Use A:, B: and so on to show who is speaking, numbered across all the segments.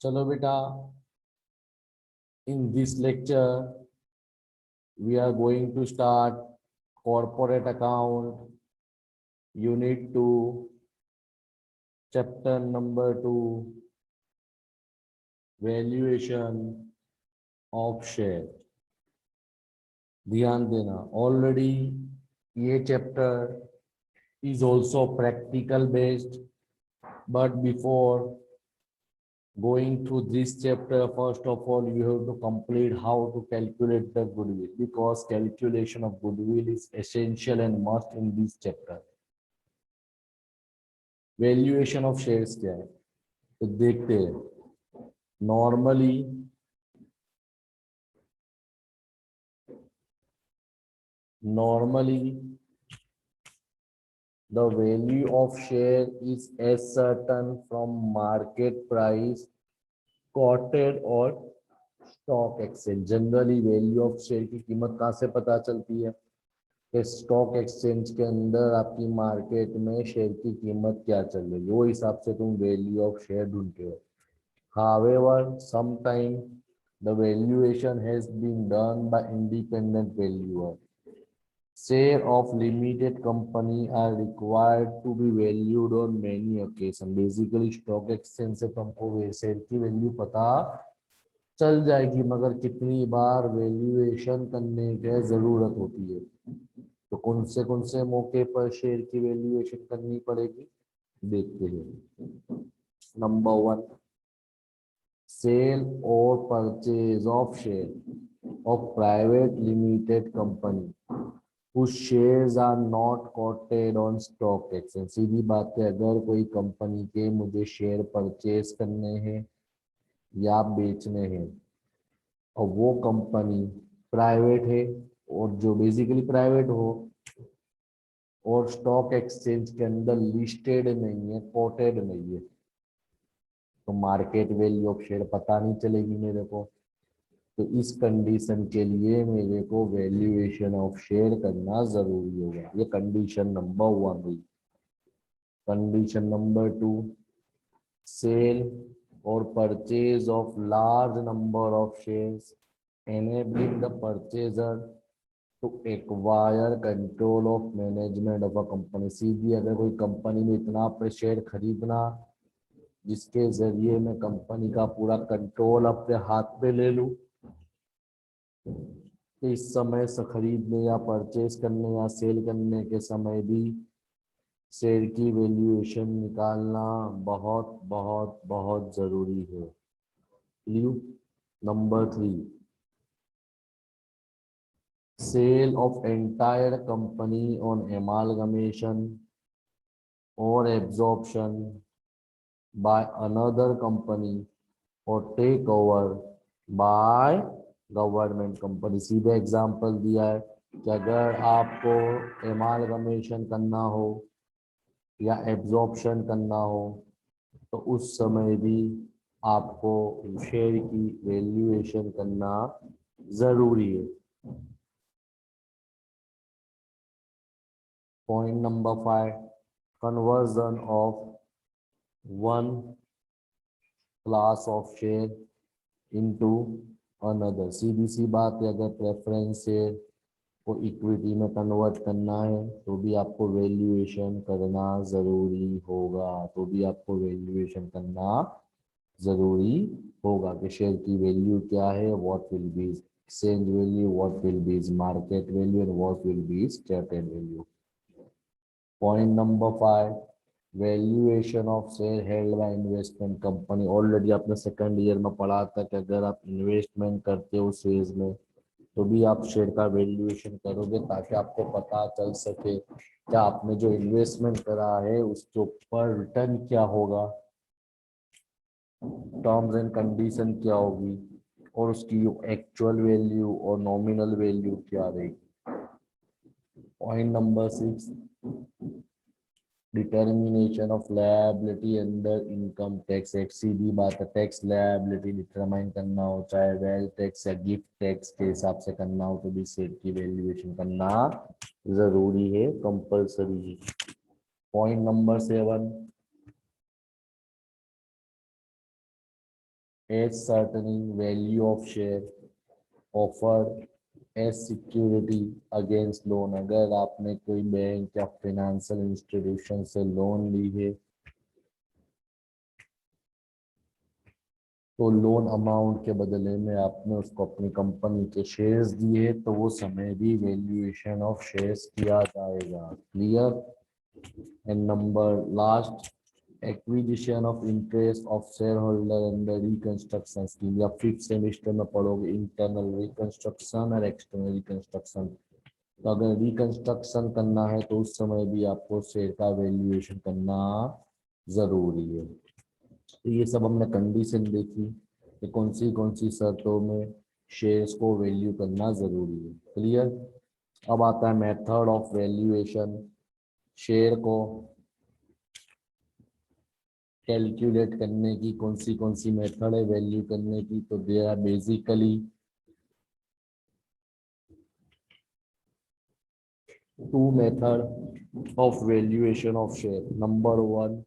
A: चलो बेटा, in this lecture we are going to start corporate account unit 2 chapter number 2 valuation of share। ध्यान देना, already ये chapter is also practical based, but before going through this chapter, first of all you have to complete how to calculate the goodwill, because calculation of goodwill is essential and must in this chapter। Valuation of shares क्या है तो देखते हैं। Normally the value of share is ascertained from market price quoted और stock exchange. Generally value of share की कीमत कहाँ से पता चलती है कि स्टॉक एक्सचेंज के अंदर आपकी मार्केट में शेयर की कीमत क्या चल रही है, वो हिसाब से तुम वैल्यू ऑफ शेयर ढूंढते हो। However, sometimes the valuation has been done by independent valuer। Share of limited company are required to be valued on many occasions। Basically, stock exchange से तुमको शेयर की वैल्यू पता चल जाएगी, मगर कितनी बार वैल्यूएशन करने की जरूरत होती है। तो कौन से मौके पर शेयर की वैल्यूएशन करनी पड़ेगी, देखते हैं। Number 1, sale or purchase of share of private limited company whose shares are not quoted on stock exchange। सीधी बात है, अगर कोई कंपनी के मुझे शेयर परचेज करने हैं या बेचने हैं और वो कंपनी प्राइवेट है, और जो बेसिकली प्राइवेट हो और स्टॉक एक्सचेंज के अंदर लिस्टेड नहीं है, कोटेड नहीं है, तो मार्केट वैल्यू ऑफ शेयर पता नहीं चलेगी मेरे को। तो इस कंडीशन के लिए मेरे को वैल्यूएशन ऑफ शेयर करना जरूरी होगा। ये कंडीशन नंबर 1 हुई। कंडीशन नंबर 2, सेल और purchase of large number of shares enabling the purchaser to acquire control of management of a company. सीधी अगर कोई कंपनी में इतना पे शेयर खरीदना जिसके जरिए मैं कंपनी का पूरा कंट्रोल अपने हाथ में ले लूं, तो इस समय से खरीदने या परचेज करने या सेल करने के समय भी शेयर की वैल्यूएशन निकालना बहुत बहुत बहुत जरूरी है। Number 3, sale of entire company on amalgamation और एब्जॉर्प्शन बाय अनदर कंपनी और take over by government company. सीधे एग्जांपल दिया है कि अगर आपको एमालगमेशन करना हो या एब्जॉर्प्शन करना हो तो उस समय भी आपको शेयर की वैल्यूएशन करना जरूरी है। Point number 5, conversion of one class of share into another. सीधी सी बात है, अगर प्रेफरेंस शेयर को इक्विटी में कन्वर्ट करना है तो भी आपको वैल्यूएशन करना जरूरी होगा। जरूरी होगा कि शेयर की वैल्यू क्या है, what will be exchange value, what will be market value and what will be stated value. Point number 5, valuation of share held by investment company. Already आपने सेकंड ईयर में पढ़ा था कि अगर आप इन्वेस्टमेंट करते हो शेयर में तो भी आप शेयर का वैल्यूएशन करोगे, ताकि आपको पता चल सके क्या आपने जो इन्वेस्टमेंट करा है उसके ऊपर रिटर्न क्या होगा, टर्म्स एंड कंडीशन क्या होगी और उसकी एक्चुअल वैल्यू और नॉमिनल वैल्यू क्या रहेगी। Point number 6, determination of liability under income tax. एक सीधी बात है, टैक्स लायबिलिटी डिटरमाइन करना हो, चाहे वेल्थ टैक्स या गिफ्ट टैक्स के हिसाब से करना हो, तो भी शेयर की वैल्यूएशन करना जरूरी है, कंपल्सरी है। Point number 7, ascertaining value of share offer as security against loan. अगर आपने कोई बैंक या फाइनेंशियल इंस्टीट्यूशन से लोन ली है तो लोन अमाउंट के बदले में आपने उसको अपनी कंपनी के शेयर्स दिए तो वो समय भी वैल्यूएशन ऑफ शेयर्स किया जाएगा। Clear. And number last, acquisition of interest of share holder under reconstruction scheme. या फिफ्थ सेमेस्टर में पढ़ोगे इंटरनल रिकंस्ट्रक्शन और एक्सटर्नल रिकंस्ट्रक्शन। तो अगर रिकंस्ट्रक्शन करना है तो उस समय भी आपको शेयर का वैल्यूएशन करना जरूरी है। तो ये सब हमने कंडीशन देखी कि कौन सी शर्तों में शेयर्स को वैल्यू करना जरूरी है। क्लियर। अब आता है मेथड ऑफ वैल्यूएशन। शेयर को कैलकुलेट करने की कौन सी मेथड है वैल्यू करने की। तो they are basically two method of valuation of share. Number one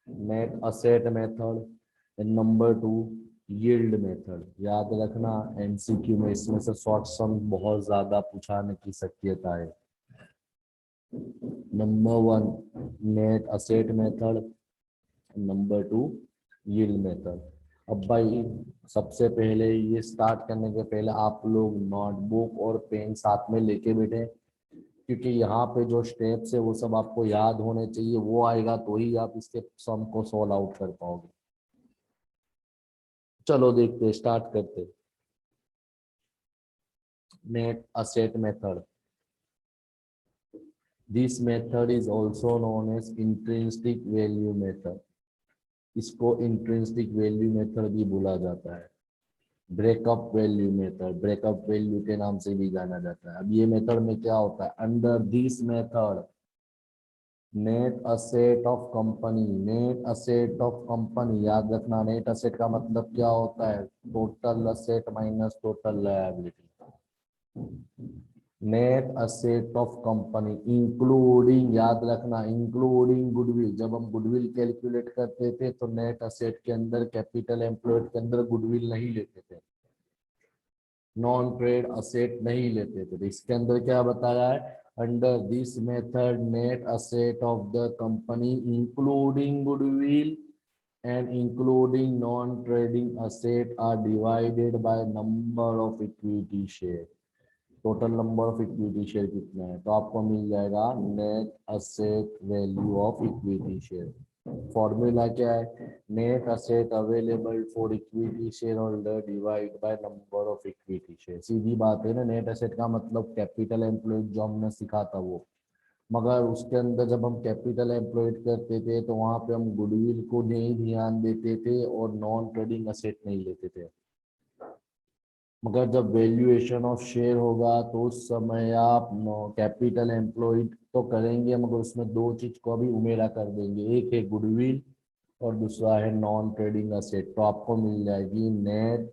A: net asset method and number two yield method. याद रखना एमसीक्यू में इसमें से शॉर्ट सम बहुत ज्यादा पूछाने की शक्यता है। Number one net asset method, number two yield method. अब भाई सबसे पहले ये स्टार्ट करने के पहले आप लोग नोटबुक और पेन साथ में लेके बैठे, क्योंकि यहाँ पे जो स्टेप्स है वो सब आपको याद होने चाहिए। वो आएगा तो ही आप इसके सम को सॉल्व आउट कर पाओगे। चलो देखते स्टार्ट करते। Net asset method, this method is also known as intrinsic value method. इसको इंट्रिंसिक वैल्यू मेथड भी बोला जाता है। Breakup value method, breakup value के नाम से भी जाना जाता है। अब ये मेथड में क्या होता है, under this method net asset of company, net asset of company याद रखना। नेट असेट का मतलब क्या होता है, total asset minus total liability. Net asset of company including, याद रखना इंक्लूडिंग गुडविल। जब हम गुडविल कैलकुलेट करते थे तो नेट असेट के अंदर कैपिटल एम्प्लॉयड के अंदर गुडविल नहीं लेते थे, नॉन ट्रेड असेट नहीं लेते थे। इसके अंदर क्या बताया है, under this method net asset of the company including goodwill and including non-trading asset are divided by number of equity share। Total number of equity share कितना है, तो आपको मिल जाएगा net asset value of equity share. Formula क्या है, net asset available for equity share holder divide by number of equity share. सीधी बात है ना, नेट असेट का मतलब कैपिटल एम्प्लॉयड जो हमने सीखा था वो। मगर उसके अंदर जब हम कैपिटल एम्प्लॉयड करते थे तो वहां पे हम गुडविल को नहीं ध्यान देते थे और नॉन ट्रेडिंग असेट नहीं लेते थे। मगर जब वैल्यूएशन ऑफ शेयर होगा तो उस समय आप कैपिटल एम्प्लॉयड तो करेंगे, मगर उसमें दो चीज को भी उमेरा कर देंगे, एक है गुडविल और दूसरा है नॉन ट्रेडिंग असेट। तो आपको मिल जाएगी net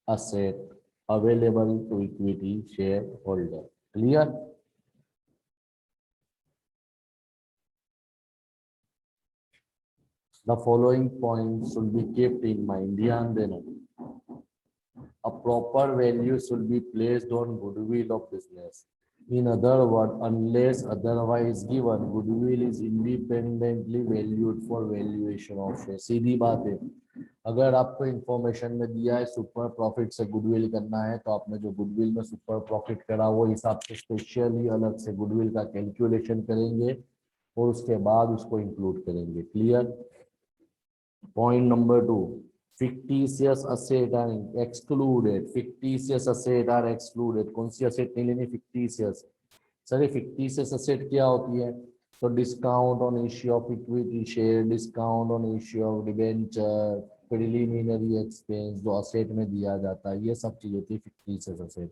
A: asset available to equity share holder. Clear. The following point should be kept in mind, ध्यान देना। A proper value should be placed on goodwill of business. In other words, unless otherwise given, goodwill is independently valued for valuation of share। सीधी बात है, अगर आपको information में दिया है super profit से गुडविल करना है तो आपने जो गुडविल में सुपर प्रॉफिट करा वो हिसाब से स्पेशली अलग से गुडविल का कैलकुलेशन करेंगे और उसके बाद उसको इंक्लूड करेंगे। Clear. Point number two, fictitious asset are excluded। fictitious asset are excluded। कौन सी asset नहीं लेनी, fictitious। सर fictitious asset क्या होती है, तो discount on issue of equity share, discount on issue of debenture, preliminary expense जो asset में दिया जाता है, ये सब चीज होती है fictitious asset।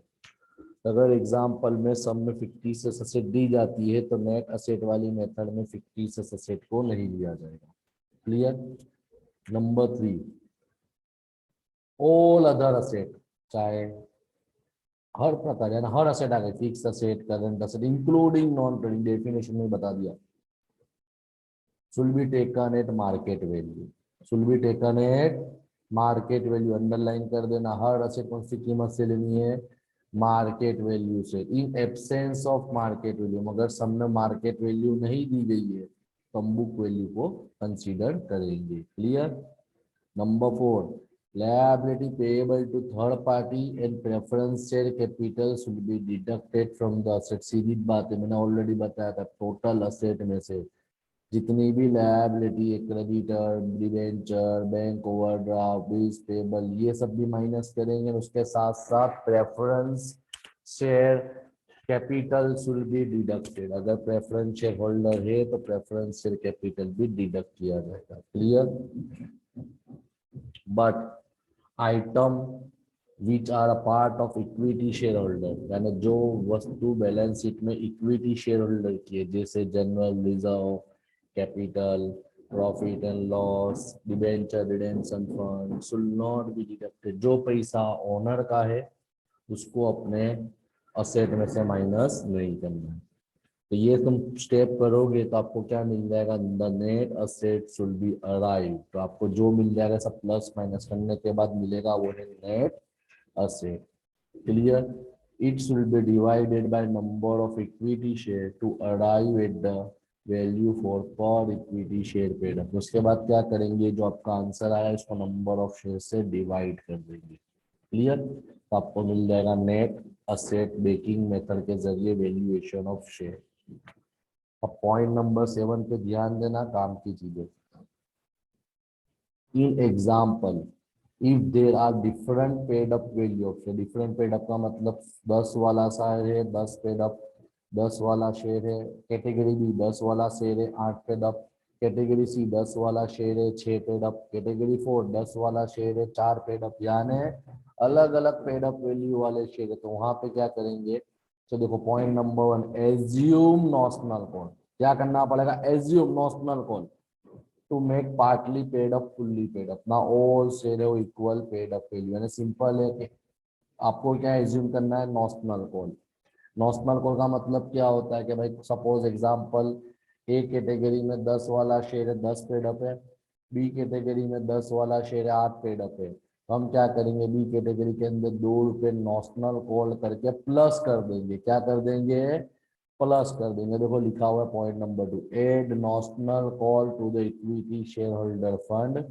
A: अगर एग्जाम्पल में सब में fictitious asset दी जाती है तो नेट असेट वाली मेथड में fictitious asset को नहीं लिया जाएगा। Clear. Number three, all other asset, चाहे हर प्रकार है ना, हर असेट आ गए, fix asset current asset including non trading, definition में बता दिया, should be taken at market value, should be taken at market value underline कर देना, हर असेट कौन सी कीमत से लेनी है, मार्केट वैल्यू से। In absence of market value, मगर सब में मार्केट वैल्यू नहीं दी गई है तो हम बुक वैल्यू को कंसीडर करेंगे। Clear. Number 4, liability payable to third party and preference share capital should be deducted from the asset। सीधी बात है, मैंने ऑलरेडी बताया था, टोटल असेट में से जितनी भी लायबिलिटी है, creditor, debenture, bank overdraft, bills payable, ये सब भी माइनस करेंगे। उसके साथ साथ preference share capital should be deducted. अगर प्रेफरेंस शेयर होल्डर है तो प्रेफरेंस शेयर कैपिटल भी डिडक्ट किया जाएगा। Clear. But item which are a part of equity share holder, यानी जो वस्तु बैलेंस शीट में इक्विटी शेयर होल्डर की है, जैसे general reserve, capital, profit and loss, debenture, redemption fund, should not be deducted. जो पैसा ओनर का है उसको अपने असेट में से माइनस नहीं करना है। तो ये तुम स्टेप करोगे तो आपको क्या मिल जाएगा, the net asset should be arrive. तो आपको जो मिल जाएगा सब प्लस माइनस करने के बाद मिलेगा, वो है net asset। Clear? It should be divided by number of equity share to arrive at the value for per equity share paid up। उसके बाद क्या करेंगे, जो आपका आंसर आया इसको नंबर ऑफ शेयर से डिवाइड कर देंगे। क्लियर। तो आपको मिल जाएगा नेट असेट बेकिंग मेथड के जरिए वैल्यूएशन ऑफ शेयर। अब पॉइंट नंबर 7 पे ध्यान देना, काम की चीजें। In example if there are different paid up value of share. Different paid up का मतलब 10 वाला शेयर है, 10 पेड अप, 10 वाला शेयर है। कैटेगरी बी 10 वाला शेयर है, 8 पेड अप। कैटेगरी सी 10 वाला शेयर है, 6 पेड अप। कैटेगरी 4 10 वाला शेयर है, 4 पेड अप। यानी अलग अलग पेड अप वैल्यू वाले शेयर है। तो वहां पे क्या करेंगे, तो देखो point number 1, assume notional call. क्या करना पड़ेगा, assume notional call to make partly paid up fully paid up. ना ऑल शेयर है इक्वल पेड अप वैल्यू। यानी सिंपल है कि आपको क्या एज्यूम करना है, नॉशनल कॉल। नॉशनल कॉल का मतलब क्या होता है कि भाई सपोज एग्जांपल ए कैटेगरी में 10 वाला शेयर है, 10 पेड अप है। बी कैटेगरी में 10 वाला शेयर है, 8 पेड अप है। तो हम क्या करेंगे, बी कैटेगरी के अंदर 2 रुपए नॉशनल कॉल करके प्लस कर देंगे। क्या कर देंगे, प्लस कर देंगे। देखो लिखा हुआ है point number 2, add notional call to the equity share holder fund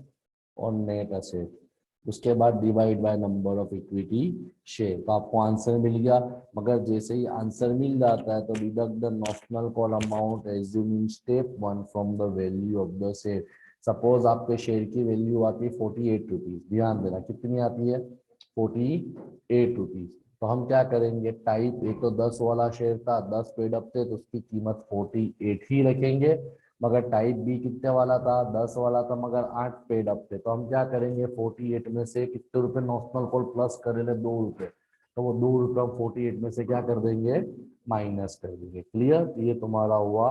A: और नेट असेट। उसके बाद divide by number of equity share. तो आपको आंसर मिल गया। मगर जैसे ही आंसर मिल जाता है तो deduct the notional call amount assuming step 1 from the value of the share. Suppose आपके शेयर की वैल्यू आती है 48 रुपीज। ध्यान देना कितनी आती है, 48 रुपीज। तो हम क्या करेंगे, टाइप ए तो 10 वाला शेयर था, 10 पेड अप थे तो उसकी कीमत 48 ही रखेंगे। मगर टाइप बी कितने वाला था, 10 वाला था मगर 8 पेड अप थे। तो हम क्या करेंगे, 48 में से कितने रुपए नॉशनल कॉल प्लस कर रहे, 2 रुपए। तो वो 2 रुपए हम 48 में से क्या कर देंगे, माइनस कर देंगे। क्लियर। ये तुम्हारा हुआ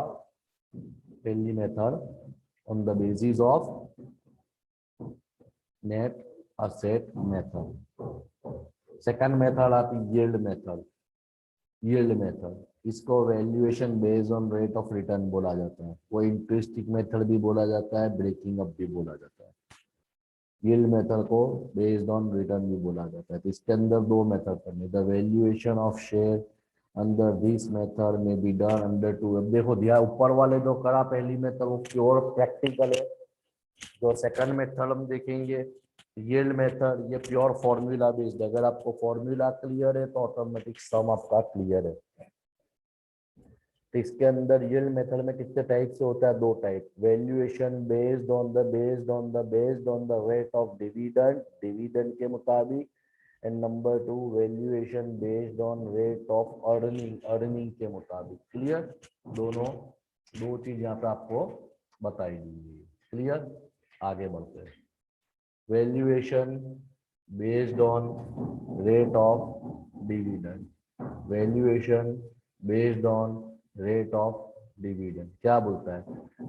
A: पहली method on the basis of net asset method. Second method आती यील्ड मेथड। यील्ड मेथड, इसको valuation based on rate of return बोला जाता है। वो इंटरेस्टिंग मेथड भी बोला जाता है, ब्रेकिंग अप भी बोला जाता है। यील्ड मेथड को बेस्ड ऑन रिटर्न भी बोला जाता है। तो इसके अंदर 2 मेथड करने, the valuation of share under this method में बी डन अंडर 2। अब देखो दिया ऊपर वाले जो करा पहली मेथड वो प्योर प्रैक्टिकल है। जो सेकंड मेथड हम देखेंगे यील्ड मेथड, ये प्योर फॉर्मूला बेस्ड। अगर आपको फॉर्मूला क्लियर है तो ऑटोमेटिक सम आपका क्लियर है। तो इसके अंदर यील्ड मेथड में कितने टाइप से होता है, 2 type. Valuation based on the rate of dividend, dividend के मुताबिक। And number 2 valuation based on rate of earning, earning के मुताबिक। क्लियर। दोनों 2 चीज यहाँ पे आपको बताई दी। क्लियर। आगे बढ़ते हैं। Valuation based on rate of dividend, valuation based on rate of dividend क्या बोलता है,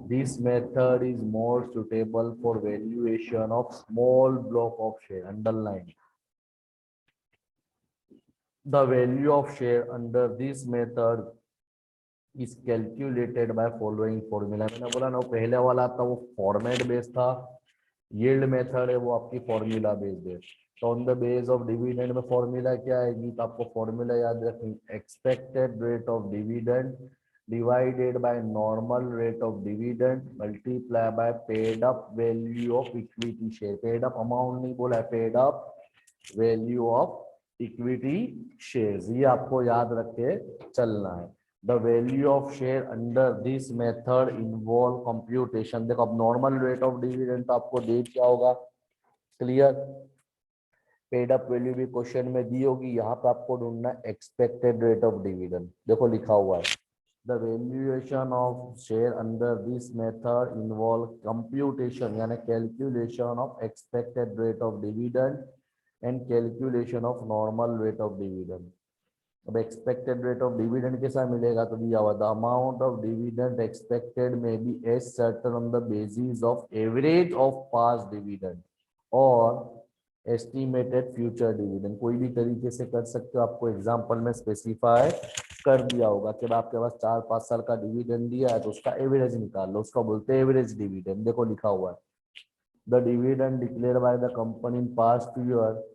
A: this method is more suitable for valuation of small block of share. Underline the value of share under this method is calculated by following formula. मैंने बोला ना पहले वाला था वो फॉर्मेट बेस्ड था, यील्ड मेथड है वो आपकी फॉर्मूला बेस्ड है। तो on the base of dividend में फॉर्मूला क्या आएगी, तो आपको फॉर्मूला याद रखनी, expected rate of dividend divided by normal rate of dividend multiply by paid up value of equity share. Paid up amount नहीं बोला है, paid up value of equity shares, ये आपको याद रख के चलना है। The value of share under this method involve computation. देखो अब नॉर्मल रेट ऑफ डिविडेंड तो आपको दे क्या होगा, क्लियर। पेड अप वैल्यू भी क्वेश्चन में दी होगी, यहाँ पे आपको ढूंढना एक्सपेक्टेड रेट ऑफ डिविडेंड। देखो लिखा हुआ है, the valuation of share under this method involve computation यानी calculation of expected rate of dividend and calculation of normal rate of dividend. अब एक्सपेक्टेड रेट ऑफ डिविडेंड कैसा मिलेगा, तो दिया हुआ the amount of dividend expected may be ascertained on the basis of average of past dividend और estimated future dividend. कोई भी तरीके से कर सकते हो, आपको एग्जांपल में स्पेसिफाई कर दिया होगा कि आपके पास 4-5 साल का डिविडेंड दिया है तो उसका एवरेज निकाल लो, उसका बोलते हैं एवरेज डिविडेंड। देखो लिखा हुआ है, the dividend declare by the company in past year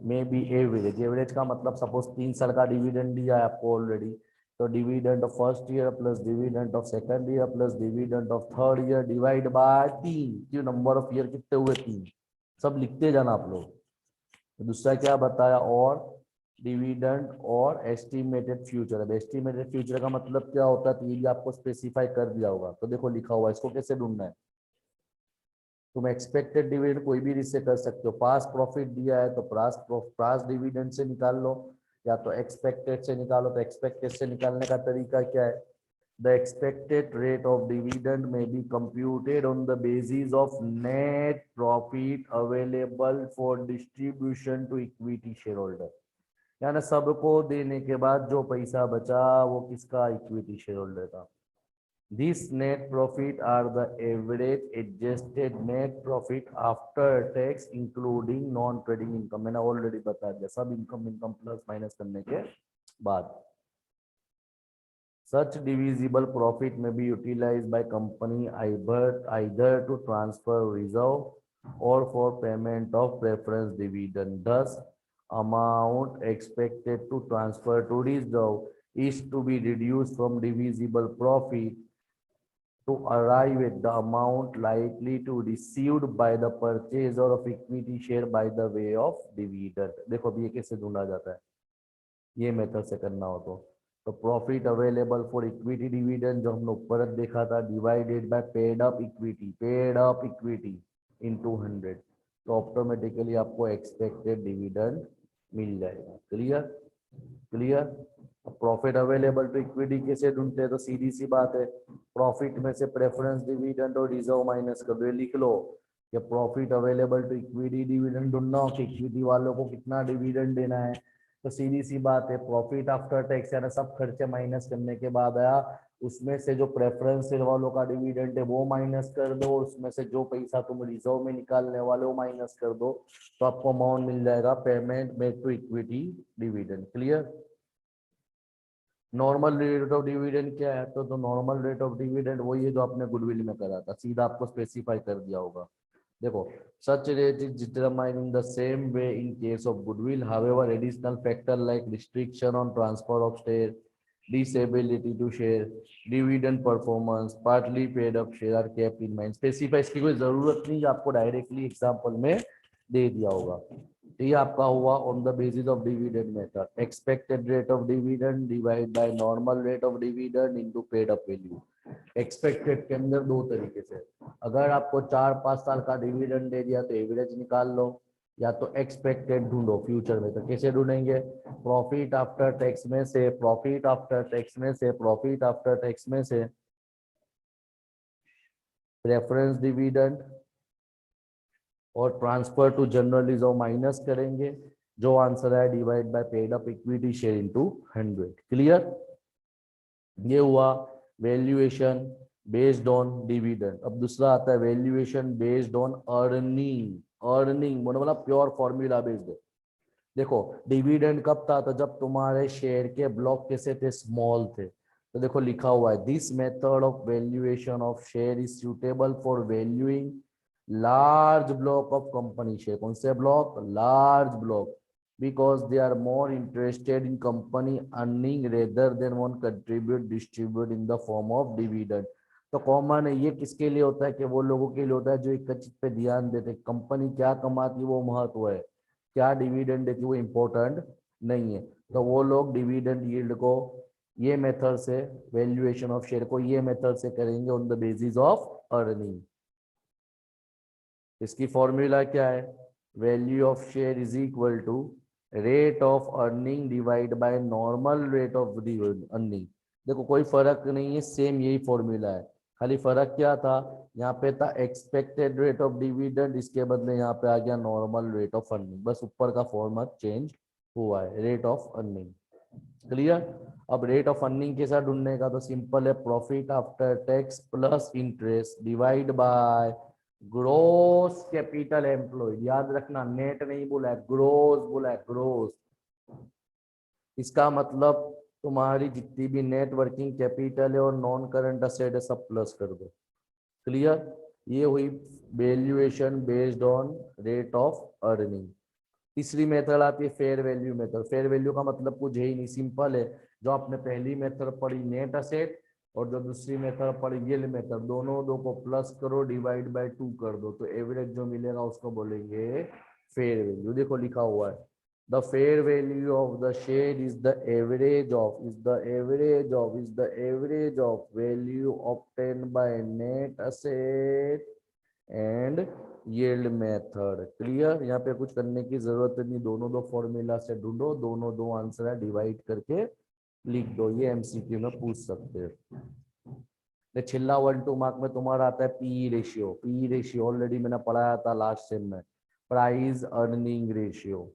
A: में बी एवरेज। एवरेज का मतलब सपोज 3 साल का डिविडेंड दिया है आपको ऑलरेडी, तो dividend of first year plus dividend of second year plus dividend of third year divide by 3, क्यों नंबर ऑफ ईयर कितने हुए 3, सब लिखते जाना आप लोग। तो दूसरा क्या बताया, और डिविडेंड और एस्टिमेटेड फ्यूचर। अब एस्टिमेटेड फ्यूचर का मतलब क्या होता है, तो ये भी आपको स्पेसिफाई कर दिया होगा। तो देखो लिखा हुआ है, इसको कैसे ढूंढना है, तुम एक्सपेक्टेड डिविडेंड कोई भी इससे कर सकते हो। पास्ट प्रॉफिट दिया है तो पास्ट डिविडेंड से निकाल लो, या तो एक्सपेक्टेड से निकालो। तो एक्सपेक्टेड से निकालने का तरीका क्या है, the expected rate of dividend may be computed on the basis of net profit available for distribution to equity share holder. यानी सबको देने के बाद जो पैसा बचा वो किसका, इक्विटी शेयर होल्डर का। These net profit are the average adjusted net profit after tax including non-trading income। मैंने ऑलरेडी बता दिया, सब इनकम प्लस माइनस करने के बाद। Such divisible profit may be utilized by company either to transfer reserve or for payment of preference dividend. Thus, amount expected to transfer to reserve is to be reduced from divisible profit to arrive at the amount likely to received by the purchaser of equity share by the way of dividend। देखो अब ये कैसे ढूंढा जाता है, ये method से करना हो तो profit available for equity dividend जो हमने ऊपर देखा था divided by paid up equity into 100, तो ऑटोमेटिकली आपको एक्सपेक्टेड डिविडेंड मिल जाएगा। Clear clear. Profit available to equity कैसे ढूंढते हैं, तो सीधी सी बात है, प्रॉफिट में से प्रेफरेंस डिविडेंड और रिजर्व माइनस कर दो। लिख लो कि profit available to equity dividend ढूंढना हो कि इक्विटी वालों को कितना डिविडेंड देना है, तो सीधी सी बात है, प्रॉफिट आफ्टर टैक्स यानी सब खर्चे माइनस करने के बाद आया, उसमें से जो प्रेफरेंस वालों का डिविडेंड है वो माइनस कर दो, उसमें से जो पैसा तुम रिजर्व में निकालने वाले हो माइनस कर दो, तो आपको अमाउंट मिल जाएगा payment made to equity dividend. Clear. Normal rate of dividend क्या है, तो नॉर्मल रेट ऑफ डिविडेंड वही है जो आपने गुडविल में करा था, सीधा आपको स्पेसिफाई कर दिया होगा। देखो, सच rate is determined in the same way in case of goodwill, however additional factor like restriction on transfer of share, disability to share, dividend performance, partly paid up share are kept in mind। Specify इसकी कोई जरूरत नहीं, आपको directly example में दे दिया होगा। ये आपका हुआ on the basis of dividend method, expected rate of dividend divide by normal rate of dividend into paid up value. Expected के अंदर दो तरीके से, अगर आपको 4-5 साल का डिविडेंड दे दिया तो एवरेज निकाल लो, या तो एक्सपेक्टेड ढूंढो फ्यूचर में। तो कैसे ढूंढेंगे, प्रॉफिट आफ्टर टैक्स में से प्रेफरेंस डिविडेंड और transfer to general reserve minus करेंगे, जो आंसर है divide by paid up equity share into 100। Clear. ये हुआ वैल्यूएशन बेस्ड ऑन डिविडेंड। अब दूसरा आता है वैल्यूएशन बेस्ड ऑन अर्निंग मतलब वाला प्योर फॉर्मूला बेस्ड है। देखो डिविडेंड कब था, तो जब तुम्हारे शेयर के ब्लॉक कैसे थे, स्मॉल थे। तो देखो लिखा हुआ है, this method of valuation of share is suitable for valuing large block of company share, कौन से block, large block, because they are more interested in company earning rather than one contribute distribute in the form of dividend. तो common है, ये किसके लिए होता है कि वो लोगों के लिए होता है जो एक चीज पे ध्यान देते, कंपनी क्या कमाती है वो महत्व है, क्या डिविडेंड देती है वो इम्पोर्टेंट नहीं है। तो वो लोग डिविडेंड यील्ड को ये मेथड से, वैल्यूएशन ऑफ शेयर को ये मेथड से करेंगे on the basis of earning. इसकी फॉर्मूला क्या है, value of share is equal to rate of earning divide by normal rate of earning. देखो कोई फर्क नहीं है, सेम यही फॉर्मूला है, खाली फर्क क्या था, यहाँ पे था एक्सपेक्टेड रेट ऑफ डिविडेंड, इसके बदले यहाँ पे आ गया नॉर्मल रेट ऑफ अर्निंग, बस ऊपर का फॉर्मेट चेंज हुआ है, रेट ऑफ अर्निंग। क्लियर। अब रेट ऑफ अर्निंग के साथ ढूंढने का तो सिंपल है, profit after tax plus interest divide by gross capital employed. याद रखना नेट नहीं बोला है, ग्रोस बोला है, ग्रोस। इसका मतलब तुम्हारी जितनी भी नेट वर्किंग कैपिटल है और नॉन करंट असेट है सब प्लस कर दो। क्लियर। ये हुई valuation based on rate of earning. तीसरी मेथड आती है fair value method. Fair value का मतलब कुछ है ही नहीं, सिंपल है, जो आपने पहली मेथड पढ़ी नेट असेट और जो दूसरी मेथड पढ़ी यील्ड मेथड, दोनों दो को प्लस करो डिवाइड बाय 2 कर दो, तो एवरेज जो मिलेगा उसको बोलेंगे फेयर वैल्यू। देखो लिखा हुआ है the fair value of the share is the average of value obtain by net asset and yield method. Clear. यहाँ पे कुछ करने की जरूरत नहीं, दोनों दो फॉर्मूला से ढूंढो, दोनों दो आंसर है, डिवाइड करके लिख दो, ये एमसीक्यू में पूछ सकते हो। छिल्ला 1-2 मार्क में तुम्हारा आता है PE ratio. PE ratio already मैंने पढ़ाया था लास्ट सेम में, प्राइस अर्निंग रेशियो।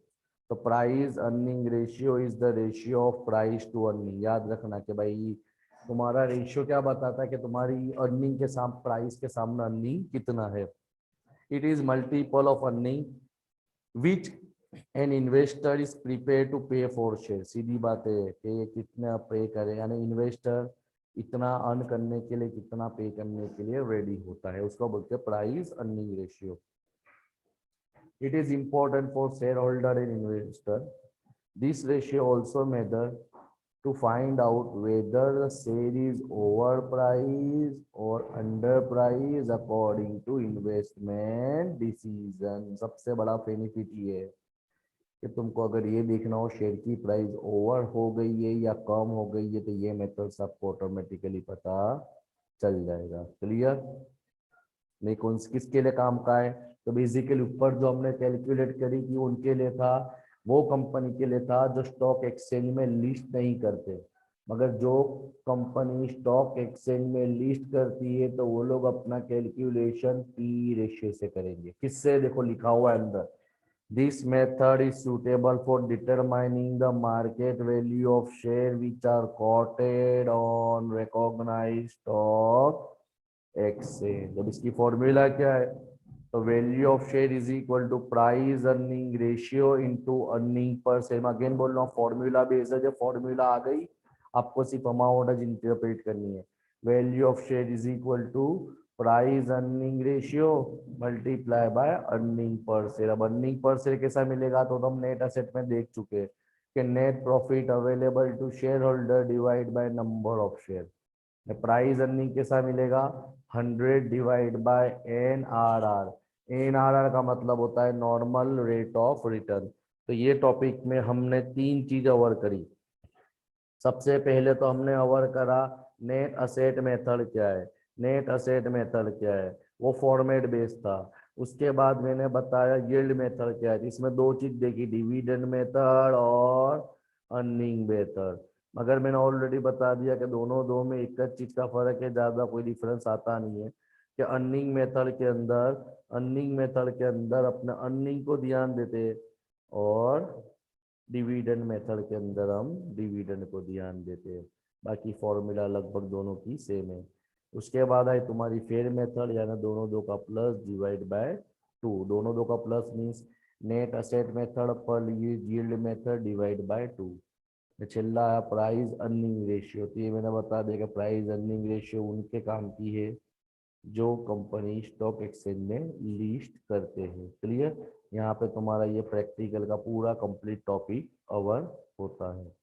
A: तो price earning ratio is the ratio of price to earning. याद रखना कि भाई तुम्हारा रेशियो क्या बताता है कि तुम्हारी अर्निंग के साथ प्राइस के सामने अर्निंग कितना है। It is multiple of earning which an investor is prepared to pay for share। सीधी बात है कि ये कितना पे करे, यानी इन्वेस्टर इतना अर्न करने के लिए, कितना पे करने के लिए रेडी होता है, उसको बोलते हैं price earning ratio. It is important for shareholder and investor. This ratio also measure to find out whether the share is overpriced or underpriced according to investment decision। सबसे बड़ा बेनिफिट ये है कि तुमको अगर ये देखना हो शेयर की प्राइस ओवर हो गई है या कम हो गई है, तो ये मेथड्स आपको ऑटोमेटिकली पता चल जाएगा। क्लियर। नहीं कौन किसके लिए काम का है, तो बेसिकली ऊपर जो हमने कैलकुलेट करी थी उनके लिए था, वो कंपनी के लिए था जो स्टॉक एक्सचेंज में लिस्ट नहीं करते। मगर जो कंपनी स्टॉक एक्सचेंज में लिस्ट करती है तो वो लोग अपना कैलकुलेशन पी रेशियो से करेंगे। किससे, देखो लिखा हुआ है अंदर, this method is suitable for determining the market value of share which are quoted on recognised stock exchange. अब इसकी फॉर्मूला क्या है, तो value of share is equal to price earning ratio into earning per share. Again बोल रहा हूँ formula based है, जो फॉर्मूला आ गई आपको सिर्फ अमाउंट इंटरप्रेट करनी है। Value of share is equal to price earning ratio multiply by earning per share. अब अर्निंग पर शेयर कैसा मिलेगा, तो हम नेट एसेट में देख चुके हैं कि net profit available to share holder divide by number of share. Price earning कैसा मिलेगा, 100 डिवाइड बाय NRR। NRR का मतलब होता है नॉर्मल रेट ऑफ रिटर्न। तो ये टॉपिक में हमने 3 चीज कवर करी। सबसे पहले तो हमने कवर करा नेट असेट मेथड क्या है, नेट असेट मेथड क्या है, वो फॉर्मेट बेस्ड था। उसके बाद मैंने बताया यील्ड मेथड क्या है, इसमें 2 चीज देखी, डिविडेंड मेथड और अर्निंग मेथड। मगर मैंने ऑलरेडी बता दिया कि दोनों दो में एक चीज का फर्क है, ज्यादा कोई डिफरेंस आता नहीं है। कि अर्निंग मेथड के अंदर अपने अर्निंग को ध्यान देते, और डिविडेंड मेथड के अंदर हम डिविडेंड को ध्यान देते हैं। बाकी फॉर्मूला लगभग दोनों की सेम है। उसके बाद है तुम्हारी फेयर मेथड, यानी दोनों दो का प्लस डिवाइड बाय 2। दोनों दो का plus means net asset method पर यील्ड मेथड डिवाइड बाय 2। छिल्ला प्राइस अर्निंग रेशियो, तो ये मैंने बता दिया कि प्राइस अर्निंग रेशियो उनके काम की है जो कंपनी स्टॉक एक्सचेंज में लिस्ट करते हैं। क्लियर। यहाँ पे तुम्हारा ये प्रैक्टिकल का पूरा कंप्लीट टॉपिक कवर होता है।